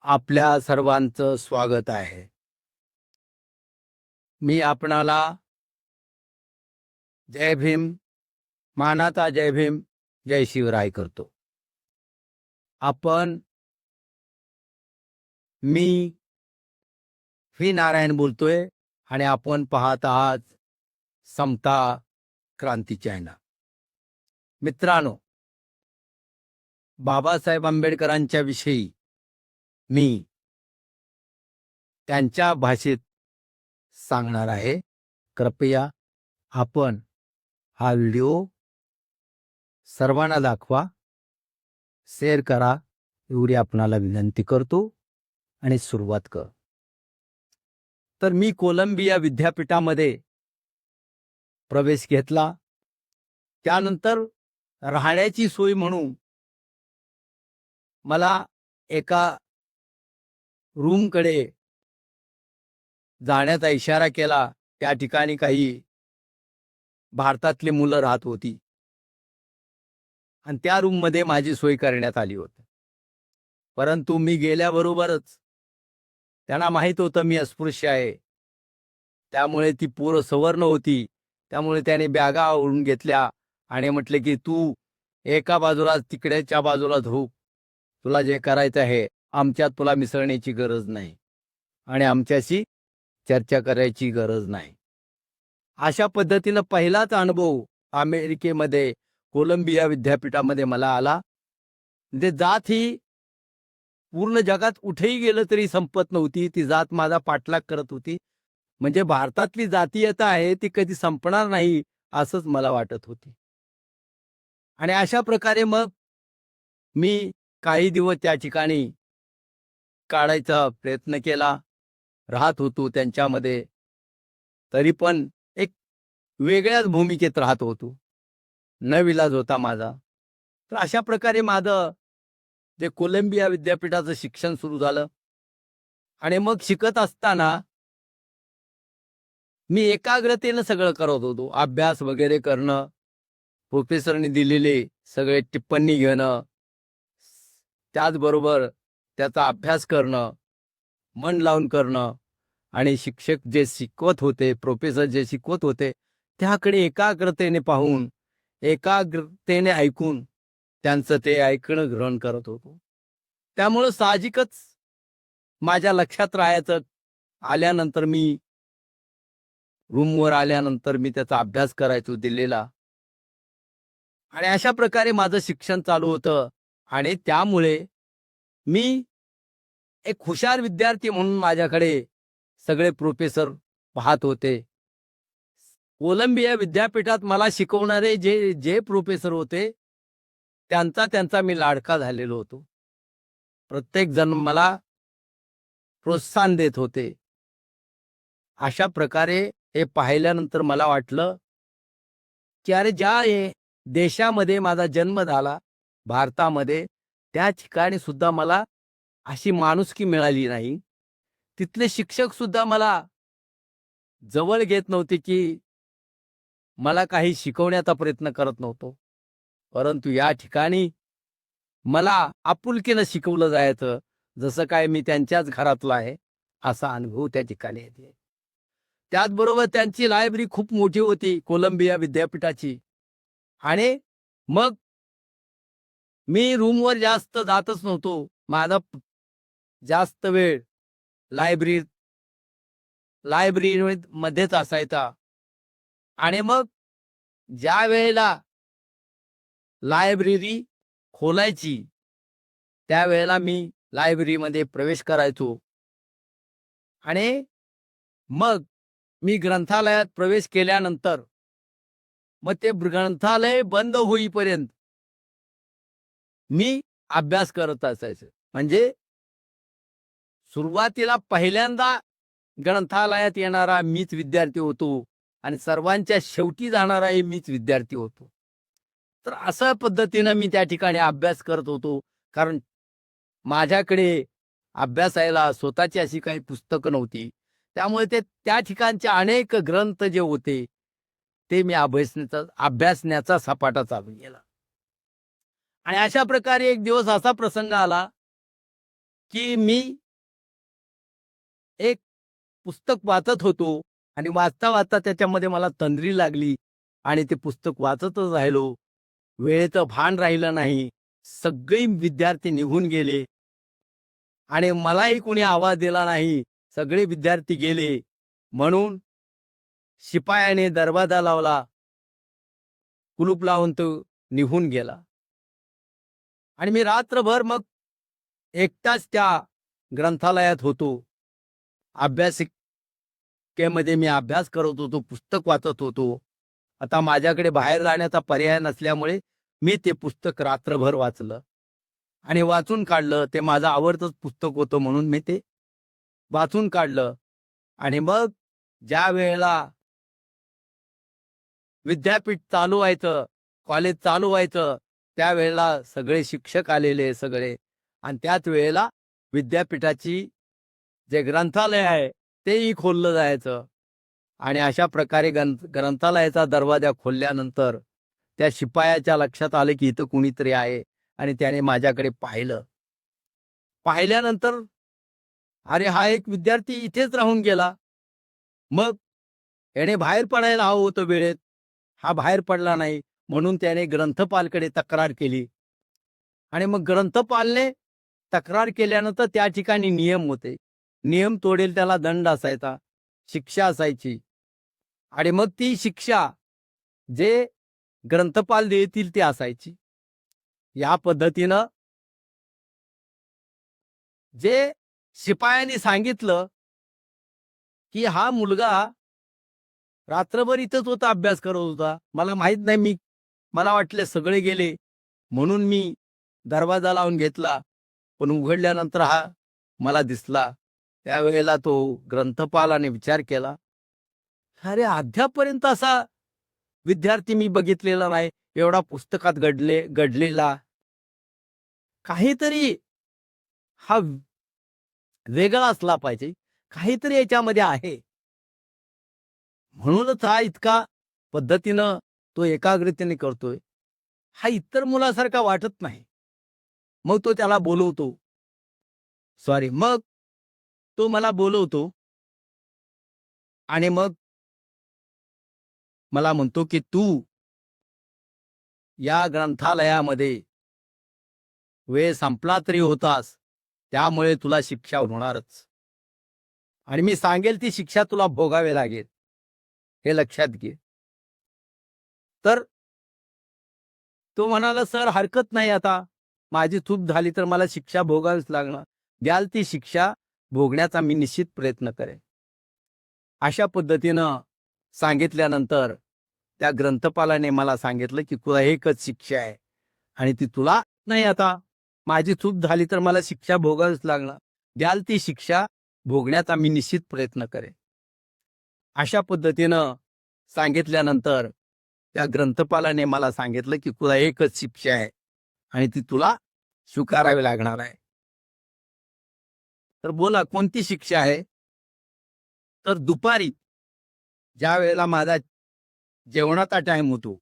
आपल्या सर्वांचं स्वागत आहे. मी आपणाला जय भीम, मानाचा जय भीम, जय शिवराय करतो. आपण मी व्ही नारायण बोलतोय आणि आपण पाहत आहात समता क्रांती चॅनल. मित्रांनो, बाबासाहेब आंबेडकरांच्या विषयी मी त्यांच्या भाषेत सांगणार आहे. कृपया आपण हा व्हिडिओ सर्वांना दाखवा, शेअर करा एवढी आपणाला विनंती करतो आणि सुरुवात कर. तर मी कोलंबिया विद्यापीठामध्ये प्रवेश घेतला. त्यानंतर राहण्याची सोय म्हणून मला एका रूमकडे जाण्याचा इशारा केला. त्या ठिकाणी काही भारतातली मुलं राहत होती आणि त्या रूममध्ये माझी सोय करण्यात आली होती. परंतु मी गेल्याबरोबरच त्यांना माहीत होतं मी अस्पृश्य आहे. त्यामुळे ती पोरं सवर्ण होती. त्यामुळे त्याने बॅगा ओढून घेतल्या आणि म्हटले की तू एका बाजूला तिकडेच्या बाजूला झोप. तुला जे करायचं आहे आमच्यात तुला मिसळण्याची गरज नाही आणि आमच्याशी चर्चा करायची गरज नाही. अशा पद्धतीनं पहिलाच अनुभव अमेरिकेमध्ये कोलंबिया विद्यापीठामध्ये मला आला. म्हणजे जात ही पूर्ण जगात कुठेही गेलं तरी संपत नव्हती. ती जात माझा पाठलाग करत होती. म्हणजे भारतातली जातीयता आहे ती कधी संपणार नाही असंच मला वाटत होती. आणि अशा प्रकारे मग मी काही दिवस त्या ठिकाणी काढायचा प्रयत्न केला. राहत होतो त्यांच्यामध्ये. तरी पण एक वेगळ्याच भूमिकेत राहत होतो. नाविलाज होता माझा. तर अशा प्रकारे माझं ते कोलंबिया विद्यापीठाचं शिक्षण सुरू झालं. आणि मग शिकत असताना मी एकाग्रतेनं सगळं करत होतो. अभ्यास वगैरे करणं, प्रोफेसरने दिलेले सगळे टिप्पणी घेणं, त्याचबरोबर त्याचा अभ्यास करणं, मन लावून करणं आणि शिक्षक जे शिकवत होते, प्रोफेसर जे शिकवत होते, त्याकडे एकाग्रतेने पाहून, एकाग्रतेने ऐकून त्यांचं ते ऐकणं ग्रहण करत होतो. त्यामुळं साहजिकच माझ्या लक्षात राहायचं. आल्यानंतर मी रूमवर आल्यानंतर मी त्याचा अभ्यास करायचो दिलेला. आणि अशा प्रकारे माझं शिक्षण चालू होतं. आणि त्यामुळे मी एक हुशार विद्यार्थी म्हणून माझ्याकडे सगळे प्रोफेसर पाहत होते. कोलंबिया विद्यापीठात मला शिकवणारे जे जे प्रोफेसर होते त्यांचा मी लाडका झालेलो होतो. प्रत्येक जण मला प्रोत्साहन देत होते. अशा प्रकारे हे पाहिल्यानंतर मला वाटलं की अरे ज्या देशामध्ये माझा जन्म झाला, भारतामध्ये, त्या ठिकाणी सुद्धा मला अशी माणुसकी मिळाली नाही. तिथले शिक्षक सुद्धा मला जवळ घेत नव्हते की मला काही शिकवण्याचा प्रयत्न करत नव्हतो. परंतु या ठिकाणी मला आपुलकीनं शिकवलं जायचं, जसं काय मी त्यांच्याच घरातला आहे असा अनुभव त्या ठिकाणी येते. त्याचबरोबर त्यांची लायब्ररी खूप मोठी होती कोलंबिया विद्यापीठाची. आणि मग मी रूमवर जास्त जातच नव्हतो. माझा जास्त वेळ लायब्ररी लायब्ररीमध्येच असायचा. आणि मग ज्या वेळेला लायब्ररी खोलायची त्यावेळेला मी लायब्ररीमध्ये प्रवेश करायचो. आणि मग मी ग्रंथालयात प्रवेश केल्यानंतर मग ते ग्रंथालय बंद होईपर्यंत मी अभ्यास करत असायचो. म्हणजे सुरुवातीला पहिल्यांदा ग्रंथालयात येणारा मीच विद्यार्थी होतो आणि सर्वांच्या शेवटी जाणाराही मीच विद्यार्थी होतो. तर अशा पद्धतीनं मी त्या ठिकाणी अभ्यास करत होतो. कारण माझ्याकडे अभ्यासायला स्वतःची अशी काही पुस्तकं नव्हती. त्यामुळे ते त्या ठिकाणचे अनेक ग्रंथ जे होते ते मी अभ्यासण्याचा सपाटा चालू केला. आणि अशा प्रकारे एक दिवस असा प्रसंग आला की मी एक पुस्तक वाचत होतो आणि वाचता वाचता त्याच्यामध्ये मला तंद्री लागली आणि ते पुस्तक वाचतच राहिलो. वेळेचं भान राहिलं नाही. सगळे विद्यार्थी निघून गेले आणि मलाही कोणी आवाज दिला नाही. सगळे विद्यार्थी गेले. म्हणून शिपायाने दरवाजा लावला, कुलूप लावून तो निघून गेला. आणि मी रात्रभर मग एकटाच त्या ग्रंथालयात होतो. अभ्यासिकेमध्ये मी अभ्यास करत होतो, पुस्तक वाचत होतो. आता माझ्याकडे बाहेर जाण्याचा पर्याय नसल्यामुळे मी ते पुस्तक रात्रभर वाचलं आणि वाचून काढलं. ते माझं आवडतंच पुस्तक होतं म्हणून मी ते वाचून काढलं. आणि मग ज्या वेळेला विद्यापीठ चालू व्हायचं, कॉलेज चालू व्हायचं, त्यावेळेला सगळे शिक्षक आलेले सगळे, आणि त्याच वेळेला विद्यापीठाची जे ग्रंथालय आहे तेही खोललं जायचं. आणि अशा प्रकारे ग्रंथालयाचा दरवाजा खोलल्यानंतर त्या शिपायाच्या लक्षात आलं की इथं कुणीतरी आहे आणि त्याने माझ्याकडे पाहिलं. पाहिल्यानंतर अरे हा एक विद्यार्थी इथेच राहून गेला. मग याने बाहेर पडायला हवं होतं वेळेत. हा बाहेर पडला नाही म्हणून त्याने ग्रंथपालकडे तक्रार केली. आणि मग ग्रंथपालने तक्रार केल्यानंतर त्या ठिकाणी नियम होते. नियम तोडेल त्याला दंड असायचा, शिक्षा असायची. आणि मग ती शिक्षा जे ग्रंथपाल देतील ती असायची. या पद्धतीनं जे शिपायांनी सांगितलं की हा मुलगा रात्रभर इथंच होता, अभ्यास करत होता. मला माहित नाही, मला वाटले सगळे गेले म्हणून मी दरवाजा लावून घेतला. पण उघडल्यानंतर हा मला दिसला. त्यावेळेला तो ग्रंथपालाने विचार केला, अरे अद्यापर्यंत असा विद्यार्थी मी बघितलेला नाही, एवढा पुस्तकात घडलेला. काहीतरी हा वेगळा असला पाहिजे, काहीतरी याच्यामध्ये आहे. म्हणूनच हा इतका पद्धतीनं तो एकाग्रतेने करतोय. हा इतर मुलासारखा वाटत नाही. मग तो त्याला बोलवतो. मग तो मला बोलवतो आणि मग मला म्हणतो की तू या ग्रंथालयामध्ये वेळ संपला तरी होतास, त्यामुळे तुला शिक्षा होणारच. आणि मी सांगेल ती शिक्षा तुला भोगावी लागेल, हे लक्षात घे. तर तो म्हणाला, सर हरकत नाही, आता माझी चूक झाली तर मला शिक्षा भोगावीच लागणार. द्याल ती शिक्षा भोगण्याचा मी निश्चित प्रयत्न करेन. अशा पद्धतीनं सांगितल्यानंतर त्या ग्रंथपालाने मला सांगितलं की तुला एकच शिक्षा आहे आणि ती तुला नाही, आता माझी चूक झाली तर मला शिक्षा भोगावीच लागणार. द्याल ती शिक्षा भोगण्याचा मी निश्चित प्रयत्न करेन. अशा पद्धतीनं सांगितल्यानंतर त्या ग्रंथपालाने मला सांगितलं की तुला एकच शिक्षा आहे आणि ती तुला स्वीकारावी लागणार आहे. तर बोला कोणती शिक्षा आहे? तर दुपारी ज्या वेळेला माझा जेवणाचा टाइम होतो,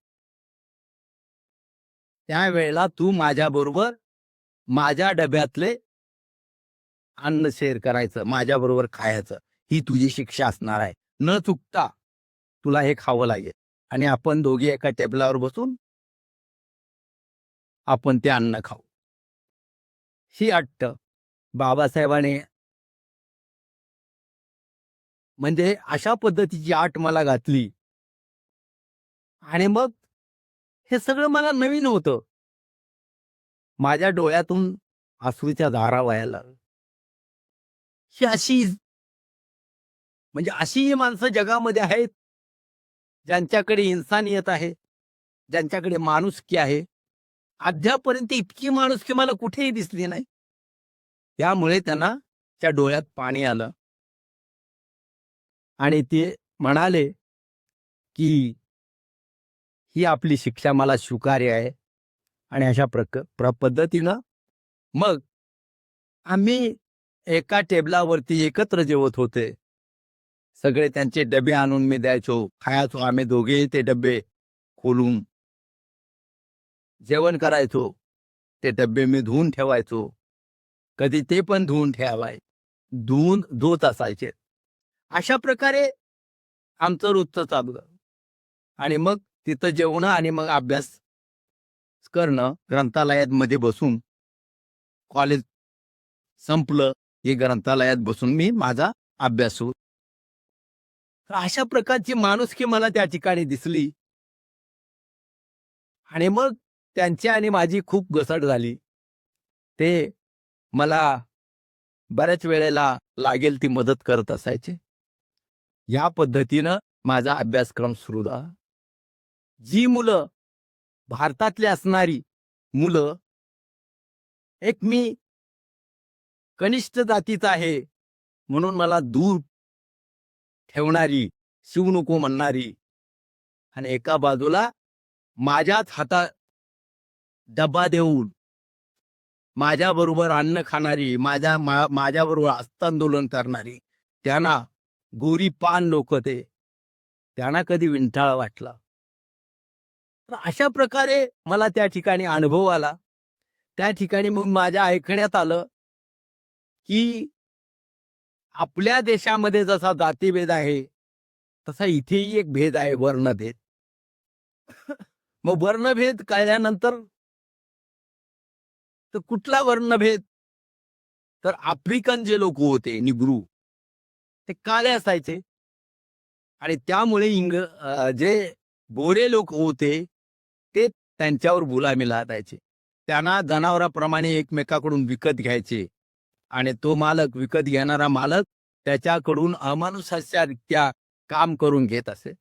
त्यावेळेला तू माझ्याबरोबर माझ्या डब्यातले अन्न शेअर करायचं, माझ्याबरोबर खायचं. ही तुझी शिक्षा असणार आहे. न चुकता तुला हे खावं लागेल आणि आपण दोघे एका टेबलावर बसून आपण ते अन्न खाऊ. ही अट्ट बाबासाहेबांनी, म्हणजे अशा पद्धतीची आट मला घातली. आणि मग हे सगळं मला नवीन होतं. माझ्या डोळ्यातून अश्रूच्या धारा वाहायला लागल्या. ही अशी, म्हणजे अशी ही माणसं जगामध्ये आहेत ज्यांच्याकडे इन्सानियत आहे, ज्यांच्याकडे माणुसकी आहे. अद्यापर्यंत इतकी माणुसकी मला कुठेही दिसली नाही. त्यामुळे त्यांना त्या डोळ्यात पाणी आलं आणि ते म्हणाले की ही आपली शिक्षा मला स्वीकार्य आहे. आणि अशा पद्धतीनं मग आम्ही एका टेबलावरती एकत्र जेवत होते. सगळे त्यांचे डबे आणून मी द्यायचो, खायचो. आम्ही दोघेही ते डबे खोलून जेवण करायचो. ते डबे मी धुवून ठेवायचो. कधी ते पण धुवून ठेवाय, धुवत असायचे. अशा प्रकारे आमचं रोजचं चाललं. आणि मग तिथं जेवणं आणि मग अभ्यास करणं, ग्रंथालयामध्ये बसून कॉलेज संपलं की ग्रंथालयात बसून मी माझा अभ्यास सुरू. तर अशा प्रकारची माणुसकी मला त्या ठिकाणी दिसली. आणि मग त्यांची आणि माझी खूप घसट झाली. ते मला बऱ्याच वेळेला लागेल ती मदत करत असायचे. या पद्धतीनं माझा अभ्यासक्रम सुरू झाला. जी मुलं भारतातली असणारी मुलं, एक मी कनिष्ठ जातीचा आहे म्हणून मला दूर ठेवणारी, शिवू नको म्हणणारी, आणि एका बाजूला माझ्याच हातात डब्बा देऊन माझ्याबरोबर अन्न खाणारी, माझ्याबरोबर हस्तांदोलन करणारी, त्यांना गोरी पान लोक ते, त्यांना कधी विंठाळा वाटला. तर अशा प्रकारे मला त्या ठिकाणी अनुभव आला. त्या ठिकाणी मग माझ्या ऐकण्यात आलं की आपल्या देशामध्ये जसा जातीभेद आहे तसा इथेही एक भेद आहे, वर्णभेद. मग वर्णभेद कळल्यानंतर, तर कुठला वर्णभेद? तर आफ्रिकन जे लोक होते, निग्रू, ते काळे असायचे. आणि त्यामुळे जे गोरे लोक होते ते त्यांच्यावर गुलामी लादायचे. त्यांना जनावराप्रमाणे एकमेकाकडून विकत घ्यायचे. आणि तो मालक, विकत घेणारा मालक, त्याच्याकडून अमानुषाच्या काम करून घेत असे.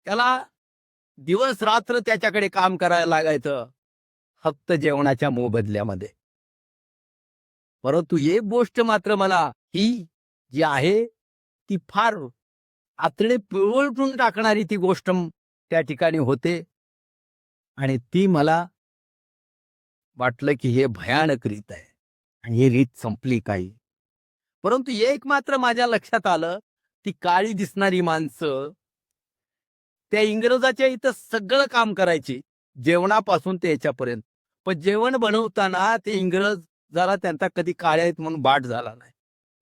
त्याला दिवस रात्र त्याच्याकडे काम करायला लागायचं, फक्त जेवणाच्या मोबदल्यामध्ये. परंतु एक गोष्ट मात्र मला, ही जी आहे ती फार आतडे पिळवटून टाकणारी ती गोष्ट त्या ठिकाणी होते. आणि ती मला वाटलं की हे भयानक रीत आहे आणि ही रीत संपली काही. परंतु एक मात्र माझ्या लक्षात आलं, ती काळी दिसणारी माणसं त्या इंग्रजाच्या इथं सगळं काम करायची, जेवणापासून ते याच्यापर्यंत. पण जेवण बनवताना ते इंग्रजाला त्यांचा कधी काळे आहेत म्हणून बाट झाला नाही.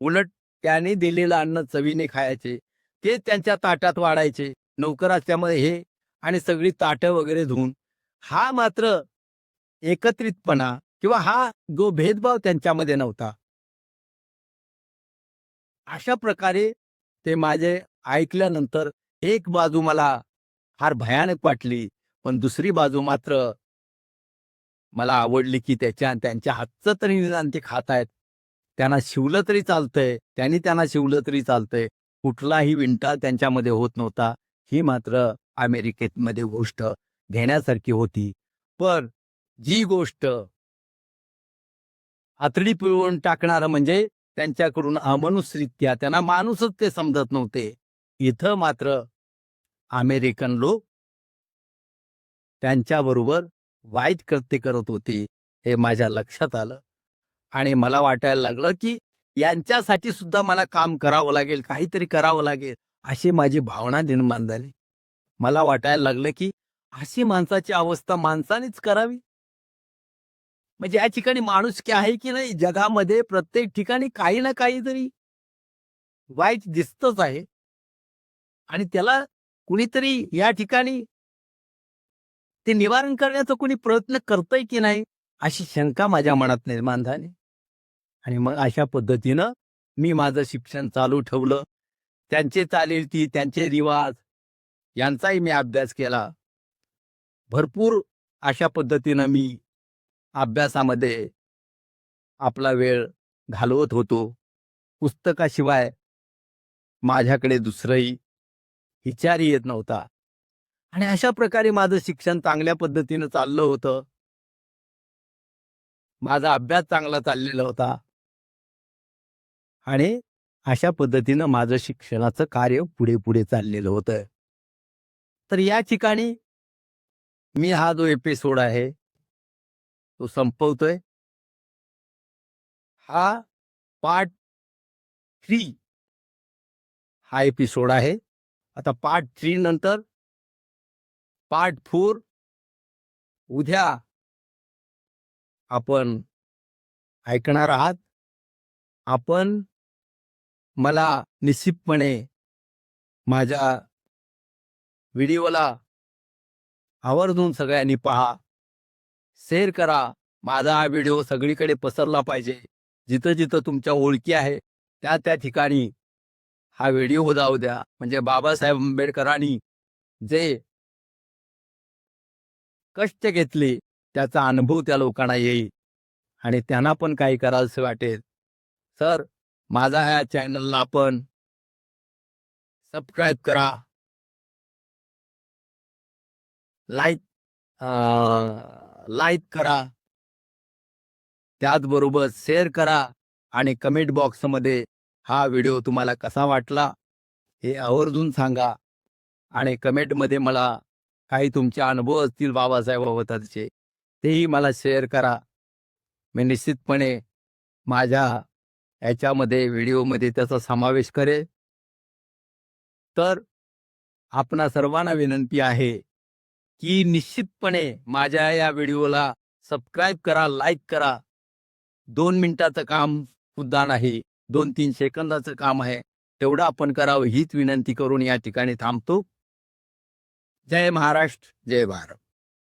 उलट त्याने दिलेलं अन्न चवीने खायचे, ते त्यांच्या ताटात वाढायचे. नौकराच्यामध्ये हे, आणि सगळी ताटं वगैरे धुवून. हा मात्र एकत्रितपणा किंवा हा जो भेदभाव त्यांच्यामध्ये नव्हता. अशा प्रकारे ते माझे ऐकल्यानंतर एक बाजू मला फार भयानक वाटली, पण दुसरी बाजू मात्र मला आवडली की त्यांच्या हातचं तरी निदान ते खातायत. त्यांना शिवलं तरी चालतंय, त्यांना शिवलं तरी चालतंय. कुठलाही विंटा त्यांच्यामध्ये होत नव्हता. ही मात्र अमेरिकेमध्ये गोष्ट घेण्यासारखी होती. पण जी गोष्ट आतडी पिळवून टाकणारं, म्हणजे त्यांच्याकडून अमानुषरित्या त्यांना माणूसच ते समजत नव्हते. इथं मात्र अमेरिकन लोक त्यांच्याबरोबर वाईट कृत्य करत होते, हे माझ्या लक्षात आलं. आणि मला वाटायला लागलं की यांच्यासाठी सुद्धा मला काम करावं लागेल, काहीतरी करावं लागेल, अशी माझी भावना निर्माण झाली. मला वाटायला लागलं की अशी माणसाची अवस्था माणसानेच करावी. म्हणजे या ठिकाणी माणुसकी आहे की नाही, जगामध्ये प्रत्येक ठिकाणी काही ना काहीतरी वाईट दिसतच आहे. आणि त्याला कुणीतरी या ठिकाणी ते निवारण करण्याचा कोणी प्रयत्न करतंय की नाही, अशी शंका माझ्या मनात निर्माण झाली. आणि मग अशा पद्धतीनं मी माझं शिक्षण चालू ठेवलं. त्यांचे चालीरीती, त्यांचे रिवाज यांचाही मी अभ्यास केला. भरपूर अशा पद्धतीनं मी अभ्यासामध्ये आपला वेळ घालवत होतो. पुस्तकाशिवाय माझ्याकडे दुसरंही विचारही येत नव्हता. आणि अशा प्रकारे माझं शिक्षण चांगल्या पद्धतीनं चाललं होतं. माझा अभ्यास चांगला चाललेला होता. आणि अशा पद्धतीनं माझं शिक्षणाचं कार्य पुढे चाललेलं होतं. तर या ठिकाणी मी हा जो एपिसोड आहे तो संपवतोय. हा पार्ट 3 हा एपिसोड आहे. आता पार्ट 3 नंतर पार्ट 4 उद्या आपण ऐकणार आहात. आपण मला निश्चितपणे माझ्या व्हिडिओला आवर्जून सगळ्यांनी पहा, शेअर करा. माझा हा व्हिडिओ सगळीकडे पसरला पाहिजे. जिथं जिथं तुमच्या ओळखी आहे त्या त्या ठिकाणी हा व्हिडिओ जाऊ द्या. म्हणजे बाबासाहेब आंबेडकरांनी जे कष्ट घेतले त्याचा अनुभव त्या लोकांना येईल आणि त्यांना पण काही करावंसं वाटेल. सर, माझा ह्या चॅनलला आपण सबस्क्राईब करा, लाईक लाईक करा, त्याचबरोबर शेअर करा आणि कमेंट बॉक्समध्ये हा व्हिडिओ तुम्हाला कसा वाटला हे आवर्जून सांगा. आणि कमेंटमध्ये मला काही तुमचे अनुभव असतील बाबासाहेबाबद्दलचे तेही मला शेअर करा. मी निश्चितपणे माझ्या याच्यामध्ये व्हिडिओमध्ये त्याचा समावेश करेल. तर आपणा सर्वांना विनंती आहे की निश्चितपणे माझ्या या व्हिडिओला सबस्क्राईब करा, लाईक करा. 2 मिनिटाचं काम सुद्धा नाही, 2-3 सेकंदाचं काम आहे. तेवढं आपण करावं हीच विनंती करून या ठिकाणी थांबतो. जय महाराष्ट्र, जय भारत.